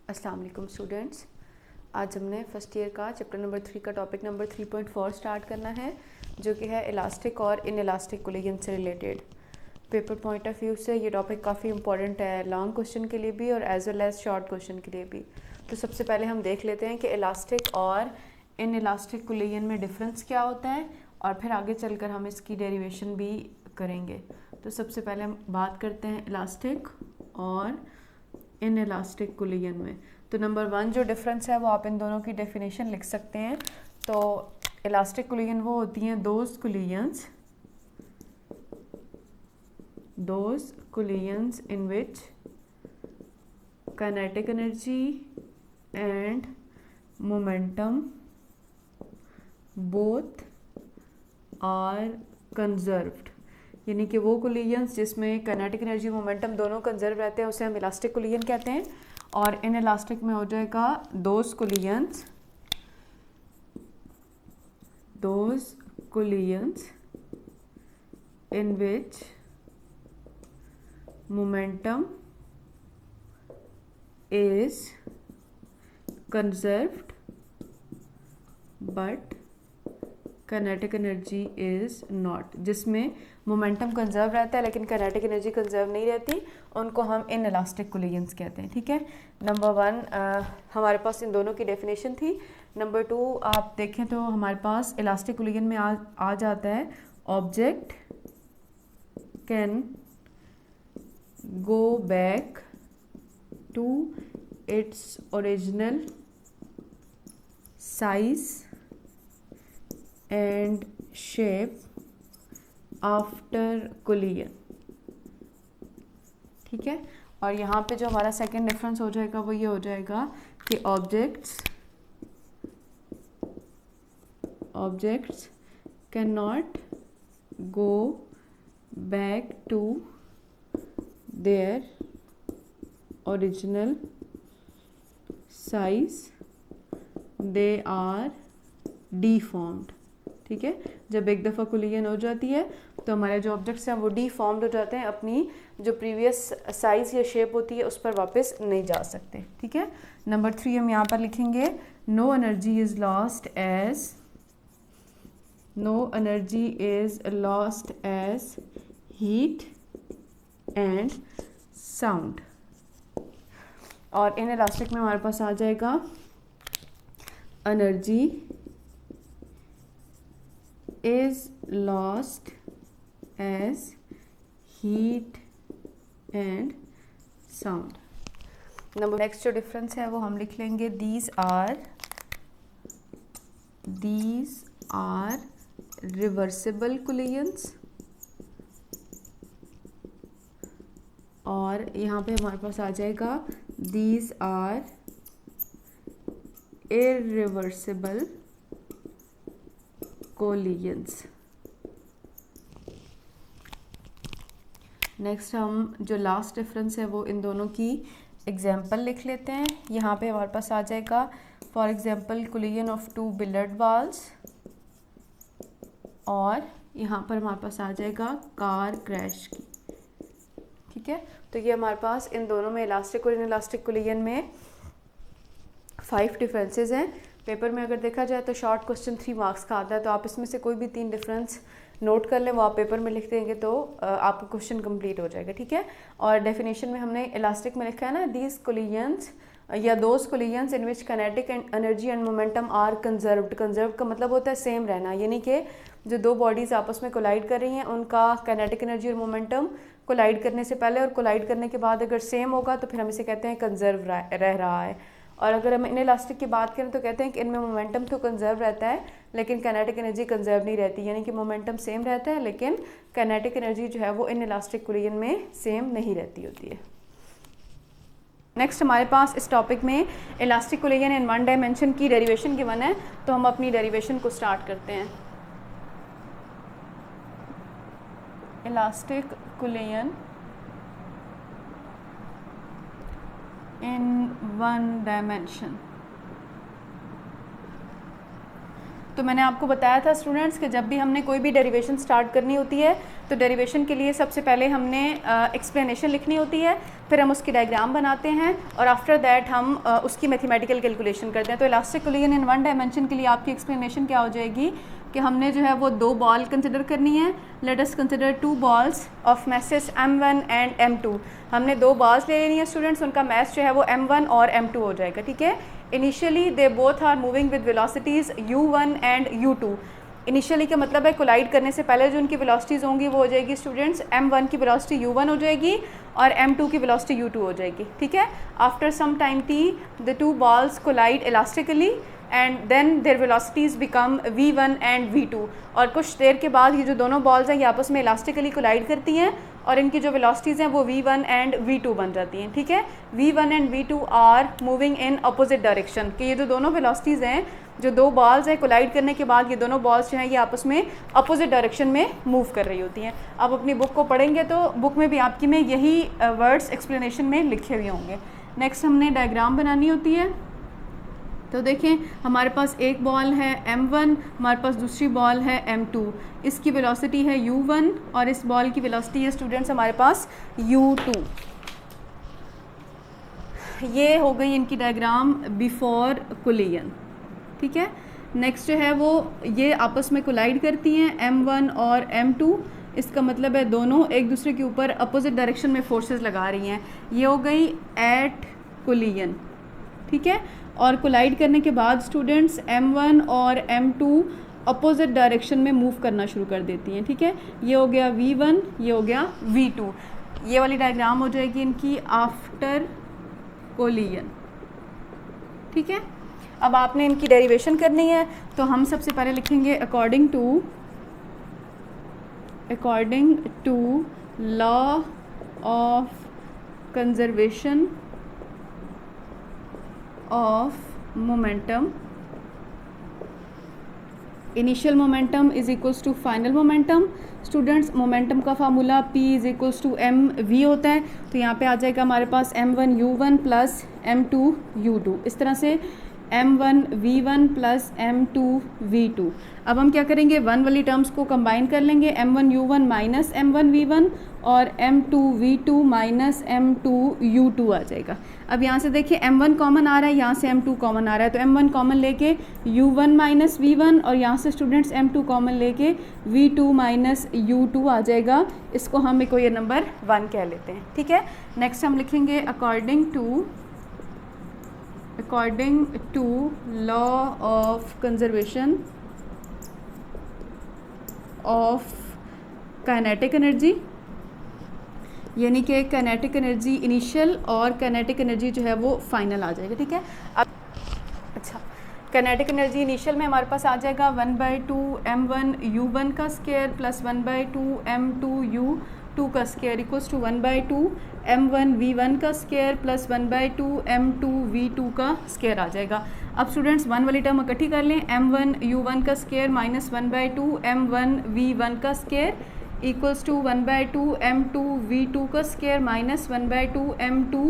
अस्सलाम वालेकुम स्टूडेंट्स। आज हमने फर्स्ट ईयर का चैप्टर नंबर 3 का टॉपिक नंबर 3.4 स्टार्ट करना है, जो कि है इलास्टिक और इन इलास्टिक कोलिजन से related. Paper point of view से ये टॉपिक काफ़ी इंपॉर्टेंट है, लॉन्ग क्वेश्चन के लिए भी और as well as short question के लिए भी। तो सबसे पहले हम देख लेते हैं कि इलास्टिक और इन इलास्टिक कोलिजन में डिफरेंस क्या होता है, और फिर आगे चलकर हम इसकी डेरिवेशन भी करेंगे। तो सबसे पहले हम बात करते हैं इलास्टिक और इन इलास्टिक कोलिजन में। तो नंबर 1 जो डिफरेंस है वो आप इन दोनों की डेफिनेशन लिख सकते हैं। तो इलास्टिक कोलिजन वो होती हैं those collisions in which kinetic energy and momentum both are conserved, यानी कि वो कोलिजन्स जिसमें काइनेटिक एनर्जी मोमेंटम दोनों कंजर्व रहते हैं उसे हम इलास्टिक कोलिजन कहते हैं। और इन इलास्टिक में हो जाएगा those collisions in which momentum is conserved but kinetic energy is not, जिसमें मोमेंटम कंजर्व रहता है लेकिन काइनेटिक एनर्जी कंजर्व नहीं रहती, उनको हम इन इलास्टिक कोलिजन्स कहते हैं। ठीक है, नंबर 1 हमारे पास इन दोनों की डेफिनेशन थी। नंबर 2 आप देखें तो हमारे पास इलास्टिक कोलिजन में आ जाता है object can go back to its original size and shape after collision. ठीक है, और यहाँ पे जो हमारा सेकंड डिफरेंस हो जाएगा वो ये हो जाएगा कि objects can not go back to their original size, they are deformed. ठीक है, जब एक दफ़ा कोलिजन हो जाती है तो हमारे जो ऑब्जेक्ट्स हैं वो डीफॉर्म्ड हो जाते हैं, अपनी जो प्रीवियस साइज़ या शेप होती है उस पर वापस नहीं जा सकते। ठीक है, नंबर 3 हम यहाँ पर लिखेंगे no energy is lost as heat and sound. और इन इलास्टिक में हमारे पास आ जाएगा energy is lost as heat and sound। Number next जो डिफरेंस है वो हम लिख लेंगे these are reversible collisions, और यहाँ पे हमारे पास आ जाएगा these are irreversible collisions. Next हम जो लास्ट डिफरेंस है वो इन दोनों की एग्जांपल लिख लेते हैं। यहाँ पे हमारे पास आ जाएगा for example collision of 2 billiard balls, और यहाँ पर हमारे पास आ जाएगा कार क्रैश की। ठीक है, तो ये हमारे पास इन दोनों में इलास्टिक और इनइलास्टिक कोलिजन में 5 डिफरेंसेस हैं। पेपर में अगर देखा जाए तो शॉर्ट क्वेश्चन 3 मार्क्स का आता है, तो आप इसमें से कोई भी 3 डिफरेंस नोट कर लें, वो आप पेपर में लिख देंगे तो आपका क्वेश्चन कंप्लीट हो जाएगा। ठीक है, और डेफिनेशन में हमने इलास्टिक में लिखा है ना दीज कोलिजन्स या those collisions in which kinetic energy and momentum are conserved. Conserve का मतलब होता है सेम रहना, यानी कि जो दो बॉडीज़ आपस में कोलाइड कर रही हैं उनका काइनेटिक एनर्जी और मोमेंटम कोलाइड करने से पहले और कोलाइड करने के बाद अगर सेम होगा तो फिर हम इसे कहते हैं कंजर्व रह रहा है। और अगर हम इन इलास्टिक की बात करें तो कहते हैं कि इनमें मोमेंटम तो कंजर्व रहता है लेकिन काइनेटिक एनर्जी कंजर्व नहीं रहती, यानी कि मोमेंटम सेम रहता है लेकिन काइनेटिक एनर्जी जो है वो इन इलास्टिक कोलिजन में सेम नहीं रहती होती है। नेक्स्ट हमारे पास इस टॉपिक में इलास्टिक कोलिजन इन 1 डायमेंशन की डेरिवेशन गिवन है, तो हम अपनी डेरिवेशन को स्टार्ट करते हैं। Elastic collision in 1 dimension. तो मैंने आपको बताया था स्टूडेंट्स कि जब भी हमने कोई भी डेरिवेशन स्टार्ट करनी होती है तो डेरिवेशन के लिए सबसे पहले हमने एक्सप्लेनेशन लिखनी होती है, फिर हम उसकी डायग्राम बनाते हैं और आफ्टर दैट हम उसकी मैथमेटिकल कैलकुलेशन करते हैं। तो elastic collision in one dimension के लिए आपकी एक्सप्लेनेशन क्या हो जाएगी कि हमने जो है वो 2 बॉल कंसिडर करनी है। Let us consider 2 balls of message m1 and m2। हमने 2 बॉल्स ले लेनी है स्टूडेंट्स, उनका मैस जो है वो m1 और m2 हो जाएगा, ठीक है। Initially they both are moving with velocities u1 and u2। Initially का मतलब है कोलाइड करने से पहले जो उनकी वेलोसिटीज़ होंगी वो हो जाएगी स्टूडेंट्स m1 की वेलोसिटी u1 हो जाएगी और m2 की वेलोसिटी u2 हो जाएगी, ठीक है। After some time t the 2 balls collide elastically and then their velocities become v1 and v2। और कुछ देर के बाद ये जो दोनों बॉल्स हैं ये आपस में इलास्टिकली कोलाइड करती हैं और इनकी जो वेलोसिटीज़ हैं वो v1 एंड v2 बन जाती हैं, ठीक है। v1 and v2 are moving in opposite direction, कि ये जो दोनों वेलोसिटीज़ हैं, जो 2 बॉल्स हैं कोलाइड करने के बाद ये दोनों बॉल्स जो हैं ये आपस में अपोजिट डायरेक्शन में मूव कर रही होती हैं। आप अपनी बुक को पढ़ेंगे तो बुक में भी आपकी में यही वर्ड्स एक्सप्लेनेशन में लिखे हुए होंगे। नेक्स्ट हमने डायग्राम बनानी होती है। तो देखें हमारे पास एक बॉल है m1, हमारे पास दूसरी बॉल है m2, इसकी वेलोसिटी है u1 और इस बॉल की वेलोसिटी है स्टूडेंट्स हमारे पास u2। ये हो गई इनकी डायग्राम बिफोर कोलिजन, ठीक है। नेक्स्ट जो है वो ये आपस में कोलाइड करती हैं m1 और m2, इसका मतलब है दोनों एक दूसरे के ऊपर अपोजिट डायरेक्शन में फोर्सेस लगा रही हैं। ये हो गई एट कोलिजन, ठीक है। और कोलाइड करने के बाद स्टूडेंट्स m1 और m2 अपोजिट डायरेक्शन में मूव करना शुरू कर देती हैं, ठीक है। ये हो गया v1, ये हो गया v2। ये वाली डायग्राम हो जाएगी इनकी आफ्टर कोलिजन, ठीक है। अब आपने इनकी डेरिवेशन करनी है तो हम सबसे पहले लिखेंगे according to law of conservation of momentum, initial momentum is equals to final momentum. Students momentum का formula p is equals to mv होता है, तो यहाँ पे आ जाएगा हमारे पास m1 u1 plus m2 u2, इस तरह से m1 v1 plus m2 v2। अब हम क्या करेंगे, 1 वाली टर्म्स को कंबाइन कर लेंगे, m1 u1 minus m1 v1 और m2 v2 minus m2 u2 आ जाएगा। अब यहाँ से देखिए m1 कॉमन आ रहा है, यहाँ से m2 कॉमन आ रहा है, तो m1 कॉमन लेके u1 माइनस v1 और यहाँ से स्टूडेंट्स m2 कॉमन लेके v2 माइनस u2 आ जाएगा। इसको हम इक्वेशन नंबर 1 कह लेते हैं, ठीक है। नेक्स्ट हम लिखेंगे according to law of conservation of kinetic energy, यानी कि काइनेटिक एनर्जी इनिशियल और काइनेटिक एनर्जी जो है वो फाइनल आ जाएगा, ठीक है। अब अच्छा, काइनेटिक एनर्जी इनिशियल में हमारे पास आ जाएगा 1/2 m1 u1 का स्क्वायर प्लस 1/2 m2 u2 का square equals to 1/2 m1 v1 का स्क्वायर प्लस 1/2 m2 v2 का स्क्वायर आ जाएगा। अब स्टूडेंट्स 1 वाली टर्म इकट्ठी कर लें, m1 u1 का स्क्वायर माइनस 1/2 m1 v1 का square equals to 1/2 m2 v2 का स्क्वायर माइनस 1/2 m2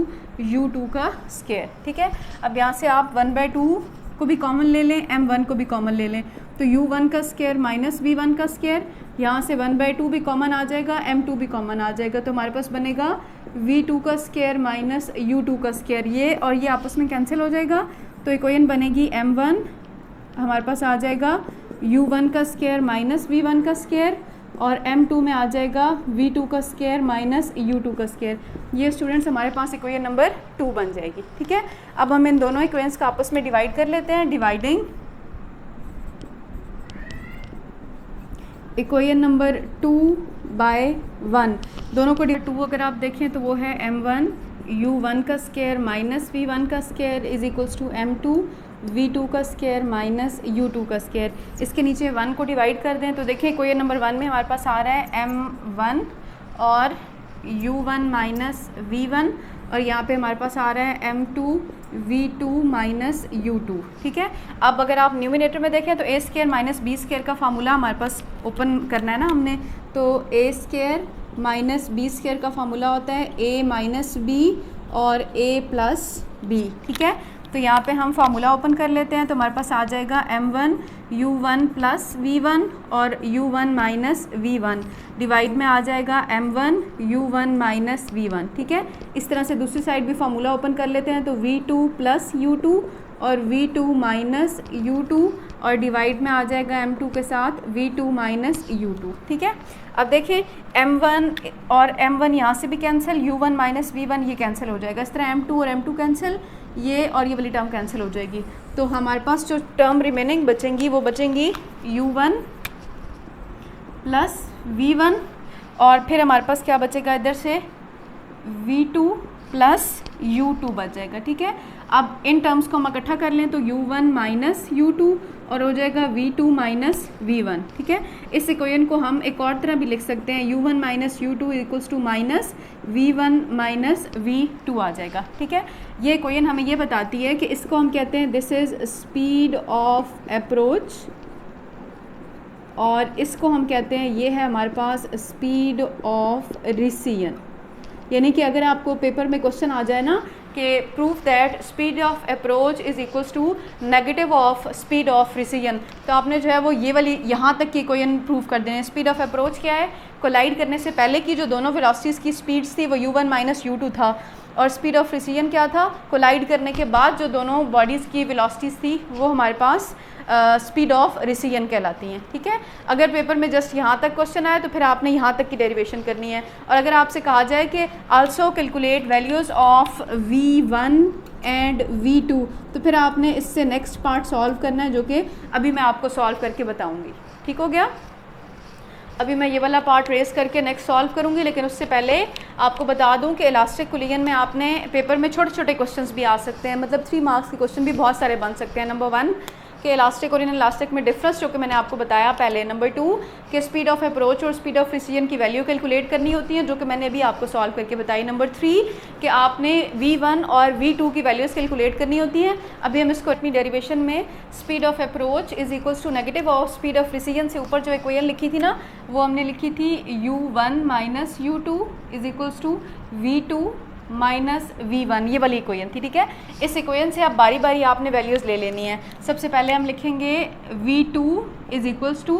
u2 का स्क्वायर, ठीक है। अब यहाँ से आप 1/2 को भी कॉमन ले लें, m1 को भी कॉमन ले लें, तो u1 का स्क्वायर माइनस v1 का स्क्वायर, यहाँ से 1/2 भी कॉमन आ जाएगा, m2 भी कॉमन आ जाएगा, तो हमारे पास बनेगा v2 का स्क्वायर माइनस u2 का स्क्वायर। ये और ये आपस में कैंसिल हो जाएगा, तो इक्वेशन बनेगी m1 हमारे पास आ जाएगा u1 का स्क्वायर माइनस v1 का स्क्वायर और m2 में आ जाएगा v2 का स्क्वायर माइनस u2 का स्क्वायर। ये स्टूडेंट्स हमारे पास इक्वेशन नंबर 2 बन जाएगी, ठीक है। अब हम इन दोनों इक्वेशंस का आपस में डिवाइड कर लेते हैं। डिवाइडिंग इक्वेशन नंबर 2/1, दोनों को 2 अगर आप देखें तो वो है m1 u1 का स्क्वायर माइनस v1 का square is equals to m2 v2 का स्क्वायर माइनस u2 का स्क्वायर। इसके नीचे 1 को डिवाइड कर दें तो देखिए इक्वेशन नंबर 1 में हमारे पास आ रहा है m1 और u1 माइनस v1 और यहाँ पे हमारे पास आ रहा है m2 v2 माइनस u2, ठीक है। अब अगर आप न्यूमिनेटर में देखें तो a square minus b square का फार्मूला हमारे पास ओपन करना है ना हमने, तो a square minus b square का फार्मूला होता है a माइनस b और a प्लस b, ठीक है। तो यहाँ पे हम फार्मूला ओपन कर लेते हैं। तो हमारे पास आ जाएगा m1 u1 प्लस v1 और u1 माइनस v1 डिवाइड में आ जाएगा m1 u1 माइनस v1। ठीक है, इस तरह से दूसरी साइड भी फार्मूला ओपन कर लेते हैं। तो v2 प्लस u2 और v2 माइनस u2 और डिवाइड में आ जाएगा m2 के साथ v2 माइनस u2। ठीक है, अब देखें m1 और m1 यहाँ से भी कैंसिल, u1 माइनस v1 ये कैंसिल हो जाएगा। इस तरह m2 और m2 कैंसिल, ये और ये वाली टर्म कैंसिल हो जाएगी। तो हमारे पास जो टर्म रिमेनिंग बचेंगी वो बचेंगी u1 प्लस v1 और फिर हमारे पास क्या बचेगा इधर से v2 प्लस u2 बच जाएगा। ठीक है, अब इन टर्म्स को हम इकट्ठा कर लें तो u1 माइनस u2 और हो जाएगा v2 माइनस v1। ठीक है, इस इक्वेशन को हम एक और तरह भी लिख सकते हैं, u1 minus u2 equals to minus v1 minus v2 आ जाएगा। ठीक है, ये इक्वेशन हमें ये बताती है कि इसको हम कहते हैं this is speed of approach और इसको हम कहते हैं ये है हमारे पास स्पीड ऑफ रिसीजन। यानी कि अगर आपको पेपर में क्वेश्चन आ जाए ना कि proof that speed of approach is equals to negative of speed of recession, तो आपने जो है वो ये वाली यहाँ तक की कोई प्रूफ कर देना है। स्पीड ऑफ अप्रोच क्या है, कोलाइड करने से पहले की जो दोनों वेलोसिटीज़ की स्पीड्स थी वो u1 माइनस u2 था, और स्पीड ऑफ रिसीजन क्या था, कोलाइड करने के बाद जो दोनों बॉडीज़ की वेलोसिटीज़ थी वो हमारे पास स्पीड ऑफ रिसीजन कहलाती हैं। ठीक है, अगर पेपर में जस्ट यहाँ तक क्वेश्चन आए तो फिर आपने यहाँ तक की डेरिवेशन करनी है। और अगर आपसे कहा जाए कि also calculate values of v1 and v2 तो फिर आपने इससे नेक्स्ट पार्ट सॉल्व करना है, जो कि अभी मैं आपको सॉल्व करके बताऊँगी। ठीक हो गया, अभी मैं ये वाला पार्ट रेस करके नेक्स्ट सॉल्व करूँगी, लेकिन उससे पहले आपको बता दूँ कि इलास्टिक कोलिजन में आपने पेपर में छोटे छोटे क्वेश्चंस भी आ सकते हैं, मतलब 3 मार्क्स के क्वेश्चन भी बहुत सारे बन सकते हैं। नंबर 1 कि इलास्टिक और इनइलास्टिक में डिफरेंस जो कि मैंने आपको बताया पहले। नंबर 2 कि स्पीड ऑफ अप्रोच और स्पीड ऑफ रिसीजन की वैल्यू कैलकुलेट करनी होती है, जो कि मैंने अभी आपको सॉल्व करके बताई। नंबर 3 कि आपने v1 और v2 की वैल्यूज़ कैलकुलेट करनी होती हैं। अभी हम इसको अपनी डेरिवेशन में speed of approach is equals to negative of speed of recession से ऊपर जो इक्वेशन लिखी थी ना, वो हमने लिखी थी u1 minus u2 is equals to v2 minus v1, ये वाली इक्वेशन थी। ठीक है, इस इक्वेशन से आप बारी बारी आपने वैल्यूज़ ले लेनी है। सबसे पहले हम लिखेंगे v2 इज इक्वल्स टू,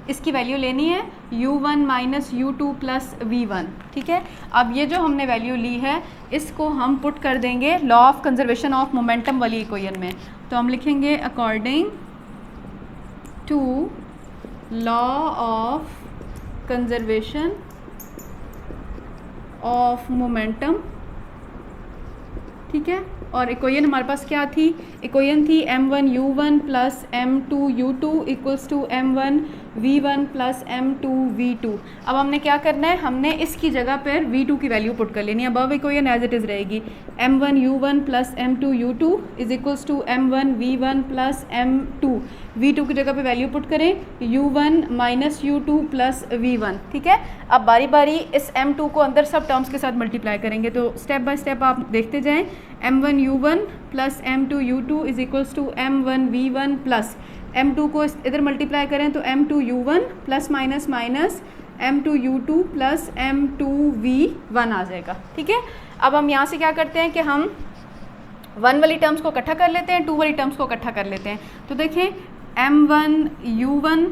इसकी वैल्यू लेनी है u1 minus u2 plus v1। ठीक है, अब ये जो हमने वैल्यू ली है इसको हम पुट कर देंगे law of conservation of momentum वाली इक्वेशन में। तो हम लिखेंगे according to law of conservation of momentum. ठीक है, और इक्वेशन हमारे पास क्या थी, इक्वेशन थी m1 u1 plus m2 u2 equals to m1 v1 plus m2 v2। अब हमने क्या करना है, हमने इसकी जगह पर v2 की वैल्यू पुट कर लेनी है। अब इक्वेशन एज इट इज़ रहेगी m1 u1 plus m2 u2 is equals to m1 v1 plus m2 v2 की जगह पे वैल्यू पुट करें u1 minus u2 plus v1। ठीक है, अब बारी बारी इस m2 को अंदर सब टर्म्स के साथ मल्टीप्लाई करेंगे। तो स्टेप बाय स्टेप आप देखते जाएं, m1 u1 plus m2 u2 is equals to m1 v1 plus m2 को इधर मल्टीप्लाई करें तो m2 u1 plus minus minus m2 u2 plus m2 v1 आ जाएगा। ठीक है, अब हम यहाँ से क्या करते हैं कि हम 1 वाली टर्म्स को इकट्ठा कर लेते हैं, 2 वाली टर्म्स को इकट्ठा कर लेते हैं। तो देखें m1 u1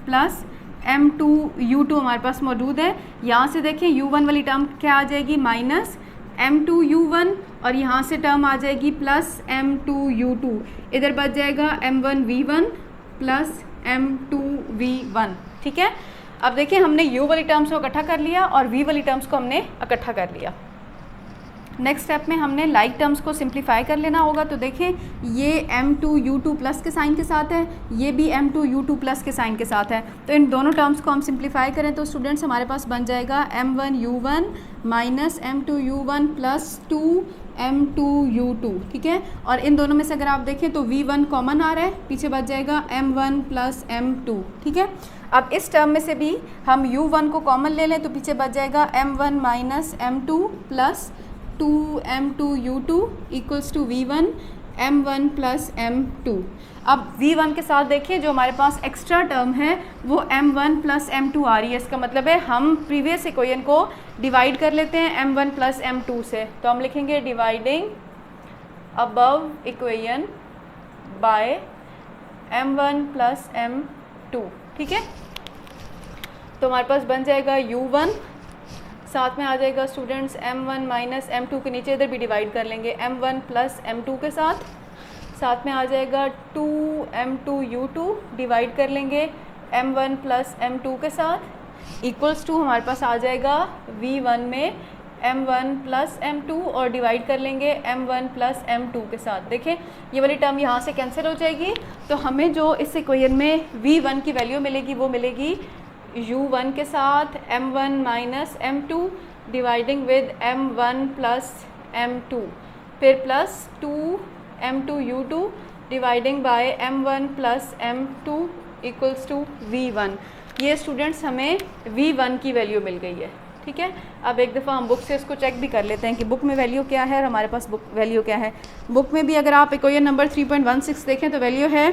plus m2 u2 हमारे पास मौजूद है। यहाँ से देखें u1 वाली टर्म क्या आ जाएगी, माइनस m2 u1 और यहाँ से टर्म आ जाएगी प्लस m2 u2, इधर बच जाएगा m1 v1 plus m2 v1। ठीक है, अब देखिए हमने u वाली टर्म्स को इकट्ठा कर लिया और v वाली टर्म्स को हमने इकट्ठा कर लिया। नेक्स्ट स्टेप में हमने लाइक टर्म्स को सिंप्लीफाई कर लेना होगा। तो देखें ये m2 u2 प्लस के साइन के साथ है, ये भी m2 u2 प्लस के साइन के साथ है। तो इन दोनों टर्म्स को हम सिंप्लीफाई करें तो स्टूडेंट्स हमारे पास बन जाएगा m1 u1 minus m2 u1 plus 2 m2 u2। ठीक है, और इन दोनों में से अगर आप देखें तो v1 कॉमन आ रहा है, पीछे बच जाएगा m1 प्लस m2। ठीक है, अब इस टर्म में से भी हम u1 को कॉमन ले लें तो पीछे बच जाएगा m1 minus m2 plus 2 m2 u2 equals to v1 m1 plus m2। अब v1 के साथ देखिए जो हमारे पास एक्स्ट्रा टर्म है वो m1 प्लस m2 आ रही है। इसका मतलब है हम प्रीवियस इक्वेशन को डिवाइड कर लेते हैं m1 प्लस m2 से। तो हम लिखेंगे dividing above equation by m1 plus m2, ठीक है। तो हमारे पास बन जाएगा u1, साथ में आ जाएगा स्टूडेंट्स m1 माइनस m2 के नीचे इधर भी डिवाइड कर लेंगे m1 प्लस m2 के साथ में आ जाएगा 2m2 u2 डिवाइड कर लेंगे m1 प्लस m2 के साथ इक्वल्स टू हमारे पास आ जाएगा v1 में m1 प्लस m2 और डिवाइड कर लेंगे m1 प्लस m2 के साथ। देखें ये वाली टर्म यहाँ से कैंसिल हो जाएगी, तो हमें जो इस इक्वेशन में v1 की वैल्यू मिलेगी वो मिलेगी u1 के साथ m1 minus m2 dividing with m1 plus m2, फिर plus 2m2 u2 dividing by m1 plus m2 equals to v1। ये स्टूडेंट्स हमें v1 की वैल्यू मिल गई है, ठीक है। अब एक दफ़ा हम बुक से इसको चेक भी कर लेते हैं कि बुक में वैल्यू क्या है और हमारे पास बुक वैल्यू क्या है। बुक में भी अगर आप इक्वेशन नंबर 3.16 देखें तो वैल्यू है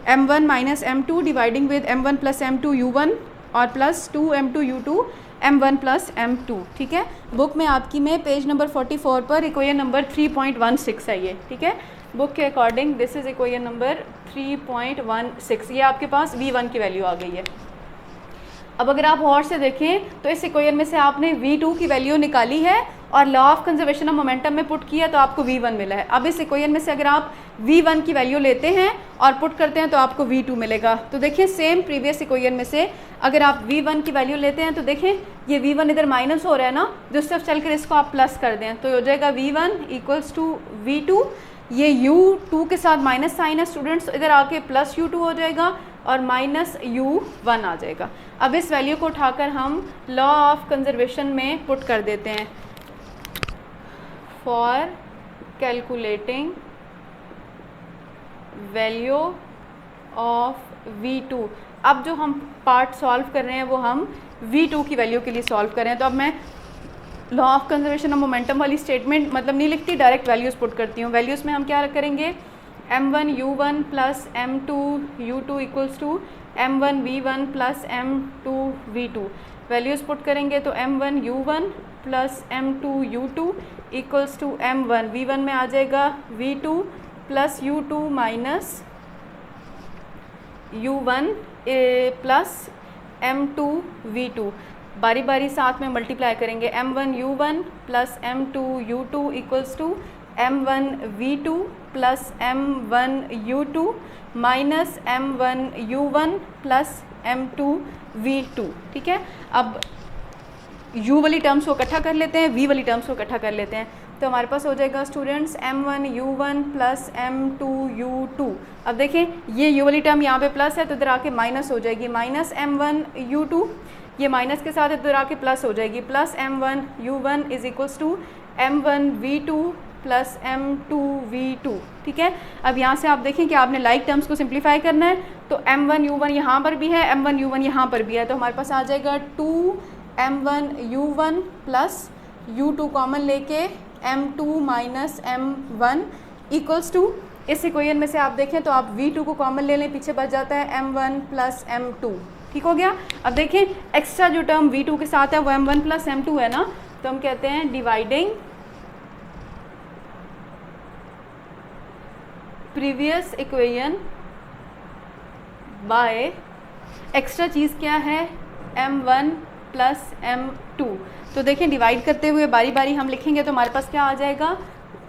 m1 minus m2 dividing with m1 plus m2 u1 और plus 2m2 u2 m1 plus m2, ठीक है। बुक में आपकी में पेज नंबर 44 पर इक्वेशन नंबर 3.16 है ये, ठीक है। बुक के according this is equation number 3.16, ये आपके पास v1 की वैल्यू आ गई है। अब अगर आप और से देखें तो इस इक्वेशन में से आपने v2 की वैल्यू निकाली है और law of conservation of momentum में पुट किया तो आपको v1 मिला है। अब इस इक्वेशन में से अगर आप v1 की वैल्यू लेते हैं और पुट करते हैं तो आपको v2 मिलेगा। तो देखिए सेम प्रीवियस इक्वेशन में से अगर आप v1 की वैल्यू लेते हैं तो देखें ये v1 इधर माइनस हो रहा है ना, जिस तरफ चल कर इसको आप प्लस कर दें तो हो जाएगा v1 इक्वल्स टू v2। ये u2 के साथ माइनस साइन है स्टूडेंट्स, इधर आके प्लस u2 हो जाएगा और माइनस u1 आ जाएगा। अब इस वैल्यू को उठाकर हम लॉ ऑफ कंजर्वेशन में पुट कर देते हैं। For calculating value of v2, अब जो हम पार्ट सॉल्व कर रहे हैं वो हम v2 की वैल्यू के लिए सॉल्व कर रहे हैं। तो अब मैं law of conservation of momentum वाली स्टेटमेंट मतलब नहीं लिखती, डायरेक्ट वैल्यूज़ पुट करती हूँ। वैल्यूज़ में हम क्या करेंगे m1 u1 plus m2 u2 equals to m1 v1 plus m2 v2। Values put करेंगे तो m1 u1 plus m2 u2 equals to m1 v1 में आ जाएगा v2 plus u2 minus u1 plus m2 v2। बारी बारी साथ में multiply करेंगे m1 u1 plus m2 u2 equals to m1 v2 plus m1 u2 minus m1 u1 plus m2 v2, ठीक है। अब u वाली टर्म्स को इकट्ठा कर लेते हैं, v वाली टर्म्स को इकट्ठा कर लेते हैं, तो हमारे पास हो जाएगा students m1 u1 plus m2 u2। अब देखें ये u वाली टर्म यहाँ पे प्लस है तो इधर आके माइनस हो जाएगी, माइनस m1 u2, ये माइनस के साथ इधर आके प्लस हो जाएगी, plus m1 u1 is equals to m1 v2 plus m2 v2, ठीक है। अब यहाँ से आप देखें कि आपने लाइक टर्म्स को सिंप्लीफाई करना है, तो m1 u1 यहाँ पर भी है, m1 u1 यहाँ पर भी है, तो हमारे पास आ जाएगा 2m1 u1 plus u2 common लेके m2 minus m1 equals to, इस इक्वेशन में से आप देखें तो आप v2 को कॉमन ले लें, पीछे बच जाता है m1 प्लस m2, ठीक हो गया। अब देखें एक्स्ट्रा जो टर्म v2 के साथ है वो m1 प्लस m2 है ना, तो हम कहते हैं dividing previous equation by extra चीज़ क्या है m1 प्लस m2। तो देखें डिवाइड करते हुए बारी बारी हम लिखेंगे तो हमारे पास क्या आ जाएगा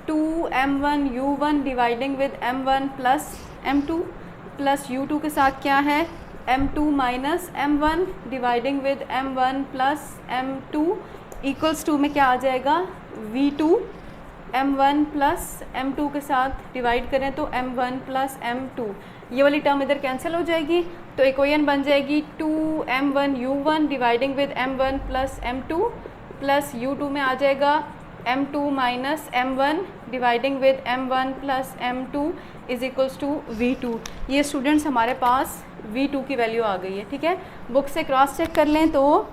2m1 u1 dividing with m1 plus m2 plus u2 के साथ क्या है m2 minus m1 dividing with m1 plus m2 equals to में क्या आ जाएगा v2 m1 प्लस m2 के साथ डिवाइड करें तो m1 प्लस m2, ये वाली टर्म इधर कैंसिल हो जाएगी तो इक्वेशन बन जाएगी 2m1 u1 dividing with m1 plus m2 plus u2 में आ जाएगा m2 minus m1 dividing with m1 plus m2 is equals to v2। ये स्टूडेंट्स हमारे पास v2 की वैल्यू आ गई है, ठीक है। बुक से क्रॉस चेक कर लें तो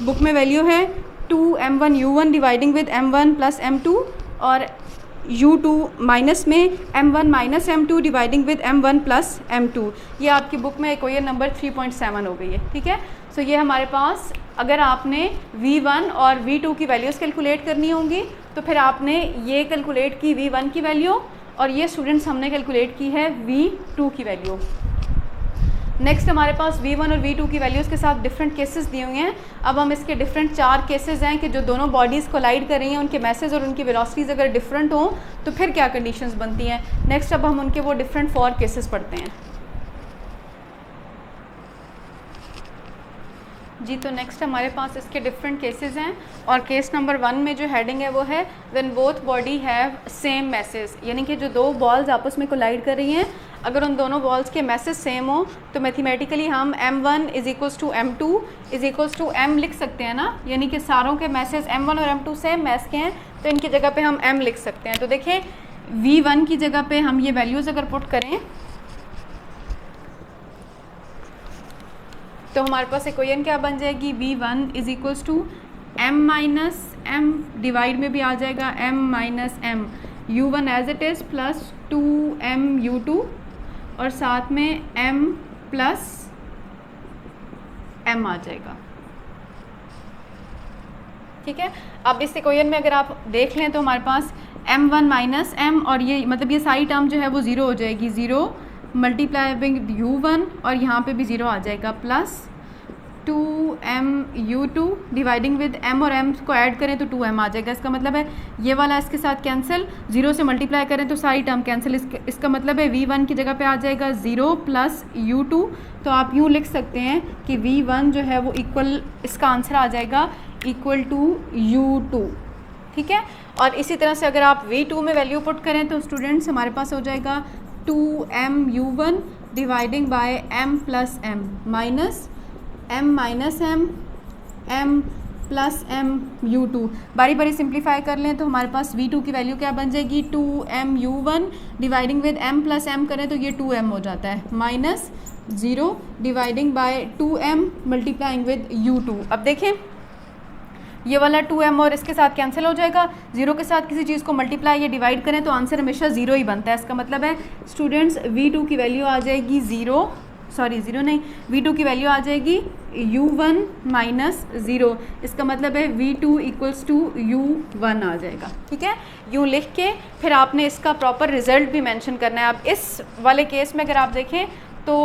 बुक में वैल्यू है 2m1 u1 dividing with m1 plus m2 और u2 माइनस में m1 minus m2 dividing with m1 plus m2। ये आपकी बुक में इक्वेशन नंबर 3.7 हो गई है, ठीक है। सो ये हमारे पास अगर आपने V1 और V2 की वैल्यूज़ कैलकुलेट करनी होंगी तो फिर आपने ये कैलकुलेट की V1 की वैल्यू और ये स्टूडेंट्स हमने कैलकुलेट की है V2 की वैल्यू। नेक्स्ट हमारे पास V1 और V2 की वैल्यूज़ के साथ डिफरेंट केसेस दिए हुए हैं। अब हम इसके डिफरेंट 4 केसेस हैं कि जो दोनों बॉडीज़ कोलाइड कर रही हैं, उनके मैसेज और उनकी वेलोसिटीज़ अगर डिफरेंट हों तो फिर क्या कंडीशंस बनती हैं। नेक्स्ट अब हम उनके वो डिफरेंट 4 केसेस पढ़ते हैं जी। तो नेक्स्ट हमारे पास इसके डिफरेंट केसेस हैं और केस नंबर 1 में जो हेडिंग है वो है when both body have same message, यानी कि जो दो बॉल्स आपस में कोलाइड कर रही हैं, अगर उन दोनों बॉल्स के मैसेज सेम हो तो मैथमेटिकली हम m1 = m2 = m लिख सकते हैं ना, यानी कि सारों के मैसेज m1 और m2 सेम मैस के हैं तो इनकी जगह पे हम m लिख सकते हैं। तो देखें v1 की जगह पे हम ये वैल्यूज़ अगर पुट करें तो हमारे पास इक्वेशन क्या बन जाएगी, v1 = m - m, डिवाइड में भी आ जाएगा m - m, u1 as it is plus 2m u2 और साथ में m प्लस m आ जाएगा। ठीक है, अब इस इक्वेशन में अगर आप देख लें तो हमारे पास m1 - m और ये मतलब ये सारी टर्म जो है वो ज़ीरो हो जाएगी, 0 मल्टीप्लाई विद u1 और यहाँ पे भी 0 आ जाएगा plus 2m u2 dividing with m और m को ऐड करें तो 2m आ जाएगा। इसका मतलब है ये वाला इसके साथ कैंसिल, 0 से मल्टीप्लाई करें तो सारी टर्म कैंसिल। इसका मतलब है v1 की जगह पे आ जाएगा 0 प्लस u2। तो आप यूँ लिख सकते हैं कि v1 जो है वो इक्वल, इसका आंसर आ जाएगा इक्वल टू u2। ठीक है, और इसी तरह से अगर आप v2 में वैल्यू पुट करें तो स्टूडेंट्स हमारे पास हो जाएगा 2m u1 dividing by m plus m minus m - m plus m u2। बारी बारी सिंप्लीफाई कर लें तो हमारे पास v2 की वैल्यू क्या बन जाएगी, 2m u1 dividing with m plus m करें तो ये 2m हो जाता है minus 0 dividing by 2m multiplying with u2। अब देखें ये वाला 2m और इसके साथ कैंसिल हो जाएगा, 0 के साथ किसी चीज़ को मल्टीप्लाई या डिवाइड करें तो आंसर हमेशा 0 ही बनता है। इसका मतलब है स्टूडेंट्स v2 की वैल्यू आ जाएगी v2 की वैल्यू आ जाएगी u1 - 0। इसका मतलब है v2 = u1 आ जाएगा। ठीक है, यूँ लिख के फिर आपने इसका प्रॉपर रिजल्ट भी मेंशन करना है। अब इस वाले केस में अगर आप देखें तो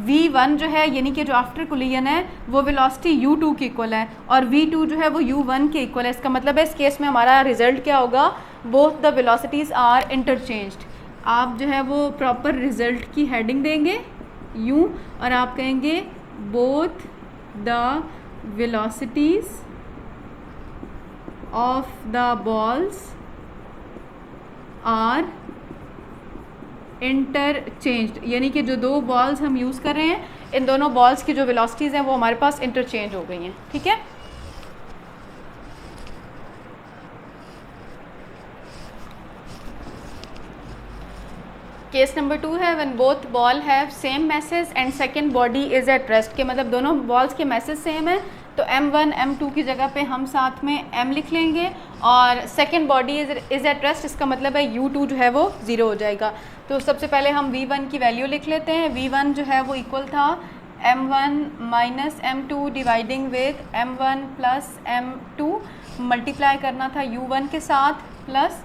v1 जो है यानी कि जो आफ्टर कोलिजन है वो वेलोसिटी u2 की इक्वल है और v2 जो है वो u1 के इक्वल है। इसका मतलब है इस केस में हमारा रिजल्ट क्या होगा, both the velocities are interchanged. आप जो है वो प्रॉपर रिजल्ट की हेडिंग देंगे यूँ और आप कहेंगे both the velocities of the balls are interchanged, यानी कि जो दो बॉल्स हम यूज़ कर रहे हैं इन दोनों बॉल्स की जो वेलोसिटीज़ हैं वो हमारे पास इंटरचेंज हो गई हैं। ठीक है, केस नंबर 2 है when both ball have same message and second body is at rest, के मतलब दोनों बॉल्स के मैसेज सेम है तो m1 m2 की जगह पे हम साथ में m लिख लेंगे और second body is at rest, इसका मतलब है u2 जो है वो 0 हो जाएगा। तो सबसे पहले हम v1 की वैल्यू लिख लेते हैं। v1 जो है वो इक्वल था m1 - m2 dividing with m1 plus m2, multiply करना था u1 के साथ plus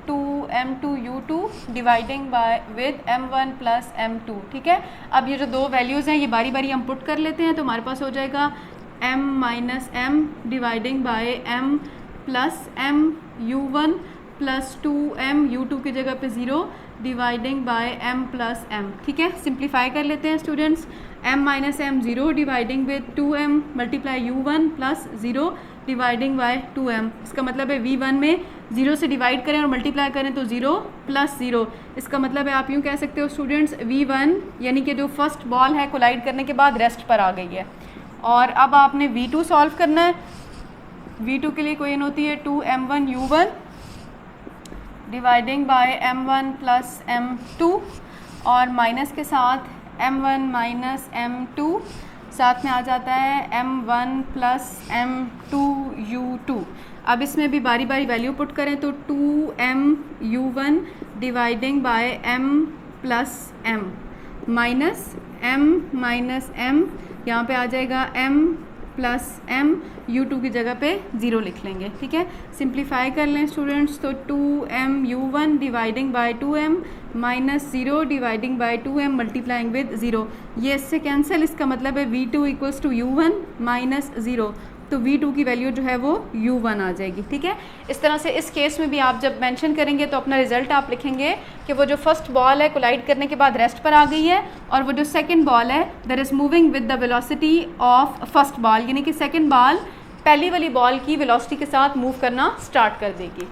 2m2 u2 dividing bye with m1 plus m2। ठीक है, अब ये जो दो वैल्यूज़ हैं ये बारी बारी हम पुट कर लेते हैं तो हमारे पास हो जाएगा m - m dividing by m plus m u1 plus 2m u2 की जगह पे 0 dividing by m plus m। ठीक है, सिंप्लीफाई कर लेते हैं students, m - m 0 dividing with 2m multiply u1 plus 0 dividing by 2m। इसका मतलब है v1 में 0 से डिवाइड करें और मल्टीप्लाई करें तो 0 प्लस 0। इसका मतलब है आप यूँ कह सकते हो स्टूडेंट्स v1 यानी कि जो फर्स्ट बॉल है कोलाइड करने के बाद रेस्ट पर आ गई है। और अब आपने v2 सॉल्व करना है। v2 के लिए इक्वेशन होती है 2m1 u1 dividing by m1 plus m2 और माइनस के साथ m1 माइनस m2 साथ में आ जाता है m1 प्लस m2 u2। अब इसमें भी बारी बारी वैल्यू पुट करें तो 2m u1 dividing by m plus m minus m, यहाँ पे आ जाएगा m प्लस m, u2 की जगह पे 0 लिख लेंगे, ठीक है। सिंप्लीफाई कर लें स्टूडेंट्स, तो 2m u1 dividing by 2m minus 0 dividing by 2m multiplying with 0, ये इससे कैंसिल, इसका मतलब है v2 equals to u1 minus 0, तो v2 की वैल्यू जो है वो u1 आ जाएगी, ठीक है। इस तरह से इस केस में भी आप जब मेंशन करेंगे तो अपना रिजल्ट आप लिखेंगे कि वो जो फर्स्ट बॉल है कोलाइड करने के बाद रेस्ट पर आ गई है, और वो जो सेकंड बॉल है that is moving with the velocity of first ball, यानी कि सेकंड बॉल पहली वाली बॉल की वेलोसिटी के साथ मूव करना स्टार्ट कर देगी।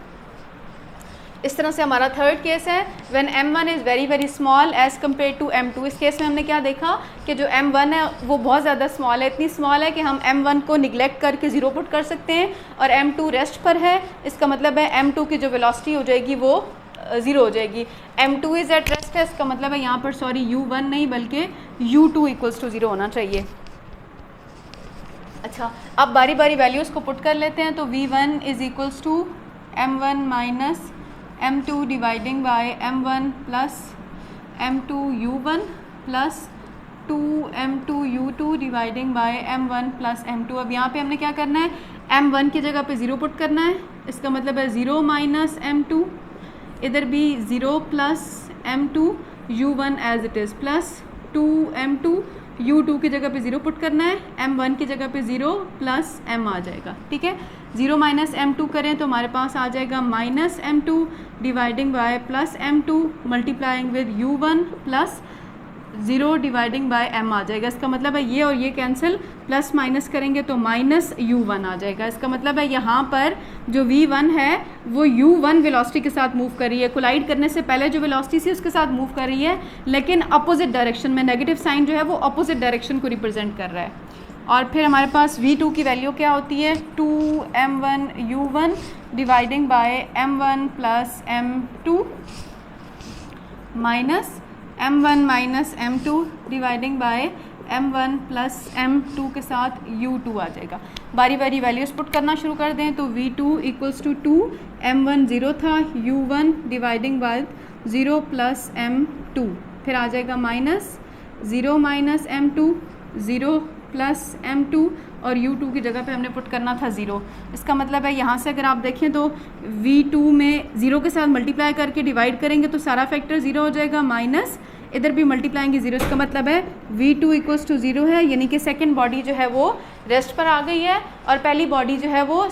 इस तरह से हमारा थर्ड केस है when m1 is very very small as compare to m2। इस केस में हमने क्या देखा कि जो m1 है वो बहुत ज़्यादा स्मॉल है, इतनी स्मॉल है कि हम m1 को निगलेक्ट करके 0 पुट कर सकते हैं, और m2 रेस्ट पर है, इसका मतलब है m2 की जो वेलोसिटी हो जाएगी वो 0 हो जाएगी। m2 इज़ एट रेस्ट है, इसका मतलब है यहाँ पर सॉरी u1 नहीं बल्कि u2 इक्वल्स टू 0 होना चाहिए। अच्छा, अब बारी बारी वैल्यूज़ को पुट कर लेते हैं, तो v1 is equals to m1 minus m2 dividing by m1 plus m2 u1 plus 2m2 u2 dividing by m1 plus m2। अब यहाँ पे हमने क्या करना है, m1 की जगह पे 0 पुट करना है, इसका मतलब है 0 माइनस m2, इधर भी 0 plus m2 u1 as it is plus 2m2 u2 की जगह पे 0 पुट करना है, m1 की जगह पे 0 प्लस m आ जाएगा, ठीक है। 0 माइनस m2 करें तो हमारे पास आ जाएगा minus m2 dividing bye plus m2 multiplying with u1 plus 0 dividing by m आ जाएगा। इसका मतलब है ये और ये कैंसिल, प्लस माइनस करेंगे तो माइनस u1 आ जाएगा। इसका मतलब है यहाँ पर जो v1 है वो u1 वेलोसिटी के साथ मूव कर रही है, कोलाइड करने से पहले जो वेलोसिटी थी उसके साथ मूव कर रही है, लेकिन अपोजिट डायरेक्शन में। नेगेटिव साइन जो है वो अपोजिट डायरेक्शन को रिप्रेजेंट कर रहा है। और फिर हमारे पास v2 की वैल्यू क्या होती है, 2m1 u1 dividing by m1 plus m2 minus m1 minus m2 dividing by m1 plus m2 के साथ u2 आ जाएगा। बारी बारी वैल्यूज़ पुट करना शुरू कर दें, तो v2 इक्वल्स टू 2, m1 0 था, u1 dividing by 0 plus m2, फिर आ जाएगा minus 0 minus m2 0 plus m2, और u2 की जगह पे हमने पुट करना था 0। इसका मतलब है यहाँ से अगर आप देखें तो v2 में 0 के साथ मल्टीप्लाई करके डिवाइड करेंगे तो सारा फैक्टर 0 हो जाएगा, माइनस इधर भी मल्टीप्लाएंगे 0, इसका मतलब है v2 इक्वल्स टू 0 है, यानी कि सेकंड बॉडी जो है वो रेस्ट पर आ गई है, और पहली बॉडी जो है वो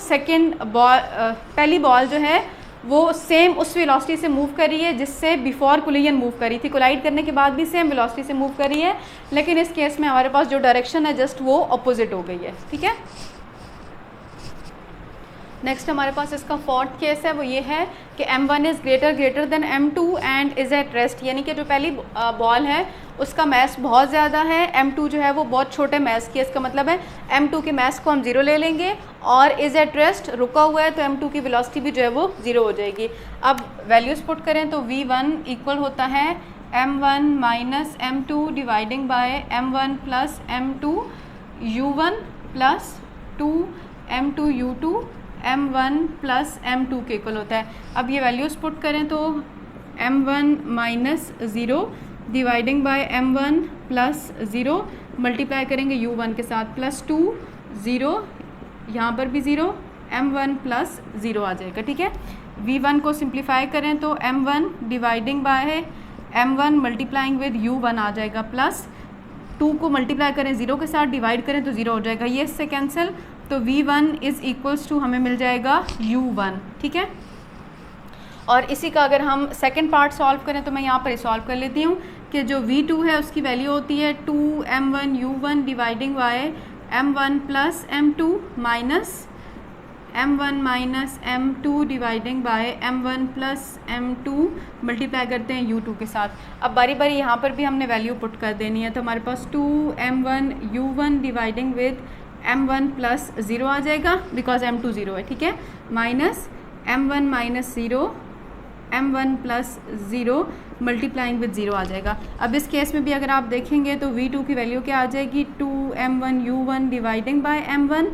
पहली बॉल जो है वो सेम उस वेलोसिटी से मूव कर रही है जिससे बिफोर कोलिजन मूव करी थी। कोलाइड करने के बाद भी सेम वेलोसिटी से मूव कर रही है, लेकिन इस केस में हमारे पास जो डायरेक्शन है जस्ट वो अपोजिट हो गई है, ठीक है। नेक्स्ट हमारे पास इसका फोर्थ केस है, वो ये है कि m1 is greater than m2 and is at rest, यानी कि जो पहली बॉल है उसका मैस बहुत ज़्यादा है, m2 जो है वो बहुत छोटे मैस की है। इसका मतलब है m2 के मैस को हम 0 ले लेंगे, और इज़ एट रेस्ट रुका हुआ है तो m2 की वेलोसिटी भी जो है वो 0 हो जाएगी। अब वैल्यूज़ पुट करें तो v1 इक्वल होता है m1 minus m2 dividing by m1 plus m2 u1 plus 2m2 u2 m1 plus m2 के इक्वल होता है। अब ये वैल्यूज़ पुट करें तो m1 minus 0 dividing by m1 plus 0 multiply करेंगे u1 के साथ, प्लस 2 0, यहाँ पर भी 0, m1 प्लस 0 आ जाएगा, ठीक है। v1 को सिंप्लीफाई करें तो m1 dividing by m1 multiplying with u1 आ जाएगा, प्लस 2 को मल्टीप्लाई करें 0 के साथ, डिवाइड करें तो 0 हो जाएगा, ये इससे कैंसिल, तो v1 इज़ इक्वल्स टू हमें मिल जाएगा u1, ठीक है। और इसी का अगर हम सेकंड पार्ट सॉल्व करें तो मैं यहाँ पर सॉल्व कर लेती हूँ कि जो v2 है उसकी वैल्यू होती है 2m1 u1 dividing by m1 plus m2 minus m1 minus m2 dividing by m1 plus m2 multiply करते हैं u2 के साथ। अब बारी बारी यहाँ पर भी हमने वैल्यू पुट कर देनी है, तो हमारे पास 2m1 u1 dividing with m1 plus 0 आ जाएगा बिकॉज m2 0 है, ठीक है, minus m1 minus 0 m1 plus 0 multiplying with 0 आ जाएगा। अब इस केस में भी अगर आप देखेंगे तो v2 की वैल्यू क्या आ जाएगी, 2m1 u1 dividing by m1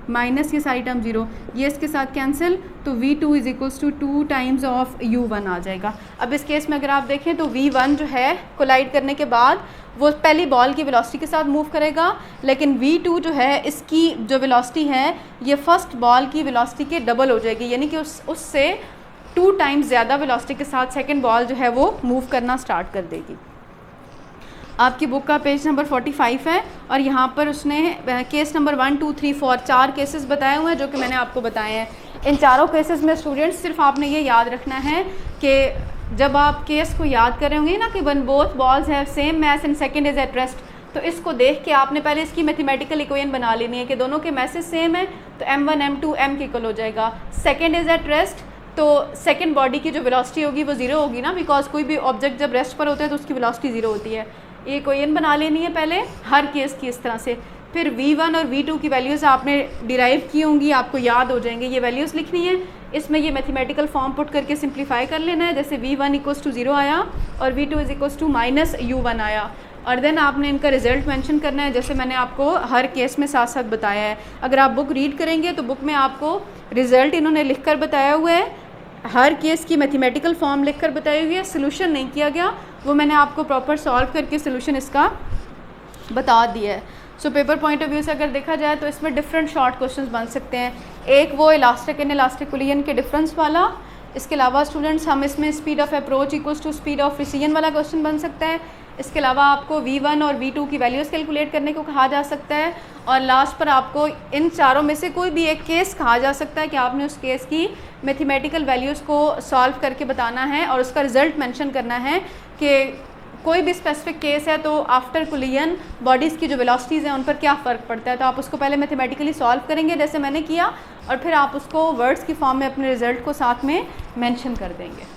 minus ये सारी टर्म 0, ये इसके साथ कैंसिल, तो v2 is equals to 2 times of u1 आ जाएगा। अब इस केस में अगर आप देखें तो v1 जो है कोलाइड करने के बाद वो पहली बॉल की वेलोसिटी के साथ मूव करेगा, लेकिन v2 जो है इसकी जो वेलोसिटी है ये फर्स्ट बॉल की वेलोसिटी के डबल हो जाएगी, यानी कि उससे 2 टाइम्स ज़्यादा वेलोसिटी के साथ सेकंड बॉल जो है वो मूव करना स्टार्ट कर देगी। आपकी बुक का पेज नंबर 45 है और यहाँ पर उसने केस नंबर 1, 2, 3, 4 4 केसेस बताए हुए हैं जो कि मैंने आपको बताए हैं। इन चारों केसेस में स्टूडेंट्स सिर्फ आपने ये याद रखना है कि जब आप केस को याद कर रहे होंगे ना कि one both balls have same mass and second is at rest, तो इसको देख के आपने पहले इसकी मैथमेटिकल इक्वेशन बना लेनी है कि दोनों के मैसेज सेम है, तो m1 m2 m के इक्वल हो जाएगा। सेकंड इज एट रेस्ट, तो सेकंड बॉडी की जो वेलोसिटी होगी वो 0 होगी ना, बिकॉज कोई भी ऑब्जेक्ट जब रेस्ट पर होता है तो उसकी वेलोसिटी 0 होती है। ये इक्वेशन बना लेनी है पहले हर केस की इस तरह से, फिर v1 और v2 की वैल्यूज़ आपने डिराइव की होंगी, आपको याद हो जाएंगे, ये वैल्यूज़ लिखनी है, इसमें ये मैथमेटिकल फॉर्म पुट करके सिंप्लीफाई कर लेना है। जैसे v1 इक्वल्स टू 0 आया और v2 is equals to minus u1 आया, और देन आपने इनका रिजल्ट मेंशन करना है जैसे मैंने आपको हर केस में साथ साथ बताया है। अगर आप बुक रीड करेंगे तो बुक में आपको रिजल्ट इन्होंने लिख कर बताया हुआ है, हर केस की मैथमेटिकल फॉर्म लिख कर बताई हुई है, सोल्यूशन नहीं किया गया, वो मैंने आपको प्रॉपर सॉल्व करके सोल्यूशन इसका बता दिया है। So paper point of view से अगर देखा जाए तो इसमें डिफरेंट शॉर्ट क्वेश्चंस बन सकते हैं। एक वो इलास्टिक इन इलास्टिक कोलिजन के डिफरेंस वाला, इसके अलावा स्टूडेंट्स हम इसमें speed of approach equals to speed of recession वाला क्वेश्चन बन सकता है। इसके अलावा आपको v1 और v2 की वैल्यूज़ कैलकुलेट करने को कहा जा सकता है, और लास्ट पर आपको इन चारों में से कोई भी एक केस कहा जा सकता है कि आपने उस केस की मैथमेटिकल वैल्यूज़ को सॉल्व करके बताना है और उसका रिजल्ट मेंशन करना है कि कोई भी स्पेसिफिक केस है तो आफ्टर कोलिजन बॉडीज़ की जो वेलोसिटीज़ हैं उन पर क्या फ़र्क पड़ता है। तो आप उसको पहले मैथमेटिकली सॉल्व करेंगे जैसे मैंने किया, और फिर आप उसको वर्ड्स की फॉर्म में अपने रिज़ल्ट को साथ में मेंशन कर देंगे।